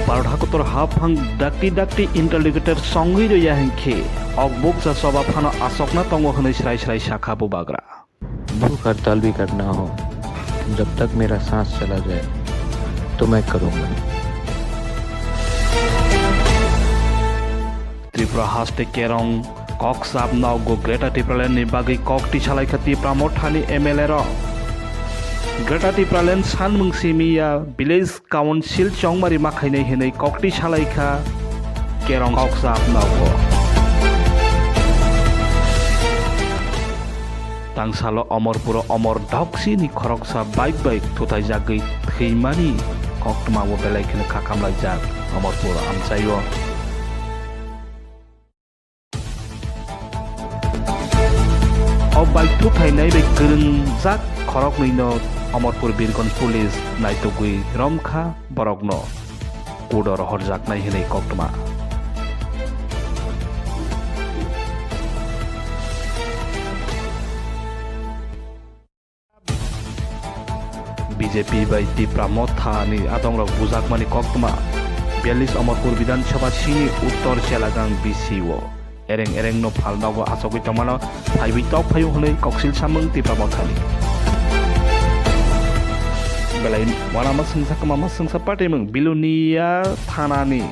Barhakotor hafang dakti interlocutor Sabwngno yahengke okbuk sa soba phano asokna tongo hनै srai शाखा बुबाग्रा। भूख हड़ताल भी करना हो, जब तक मेरा सांस चला जाए तो मैं करूंगा। त्रिपुरा हास्ते केरंग कक साबनाव गो ग्रेटा टिप्रालेन नि बागै ककटी सालायखा त्रिपुरा मथानि एमएलए र ग्रेटा टिप्रालेन सानमोंसिमिया विलेज काउन्सिल चंगमारि माखायनै हनै ककटी सालायखा केरंग कक साबनाव गो तांसालो अमरपुर अमर ढक्सी नि खरकसा बाइक थुथाय जागै थैमानि KOKTWMA belai kene खालामलायजाक अमरपुर आमचायो। अब बाइक थुथायनाय बे गोरोंजाक खरकनैनो अमरपुर बिरगंज पुलिस नायतुगै रमखा बरगनो कुडर हरजाकनाय हनै KOKTWMA। बीजेपी बाय त्रिपुरा मथानि आदंरक बुजाकमानि KOKTWMA 42 अमरपुर विधानसभा सिनि उत्तर सेलागां बीसीओ एरें नो फालनावो आसगै तमानो फाइबि टक फायु हनै कक्सिल सामों त्रिपुरा मथानि बेलाय वानामा सोंसा पाटेमों बिलुनिया थानानि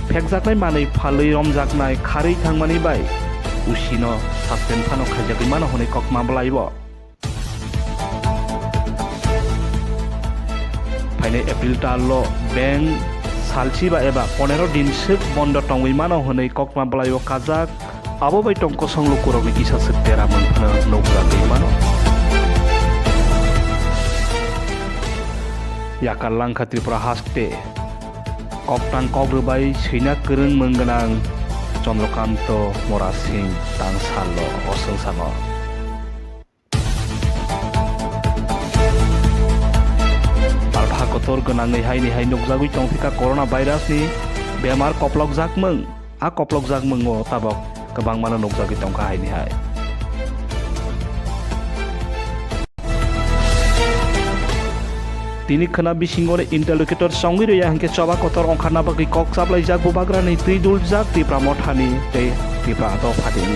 फेकजाकनाय मानै फालै रमजाकनाय खारै थांमानि बाय उसिनो सासपेन्ड फानो खायजागै मानो हनै KOKTWMA बलायबो फाइने एप्रिल तालो बैंक सालचिबा एबा 15 दिन सोक बन्द टंगै मानो हनै KOKTWMA बलायो काजाक आबो बाय टंको सं लुकुरकनि किसा सतेरा मोनफानो नौजागै मानो याका लांखा त्रिपुरा हास्ते ककटां कग्रबाय सैना गोरों मोनगोनां चन्द्रकान्त मरा सिंह तांसालो असंसानो कोतर गोनाङै हायनि नुकजागै टंफिका कोरोना भाइरास नि बेमार कपलकजाकमों आ कपलकजाकमों ताबक गोबां मानो नुकजागै टंका हायनि हाय तिनि खोना बिसिंगरे इंटरलोक्यूटर Sabwngno याहंके चबा कोतर अंखारना बागै कक साबलायजाक बुबाग्रानि त्रिदुलजाक त्रिपुरा मथानि ते त्रिपुरा आदो फादिनि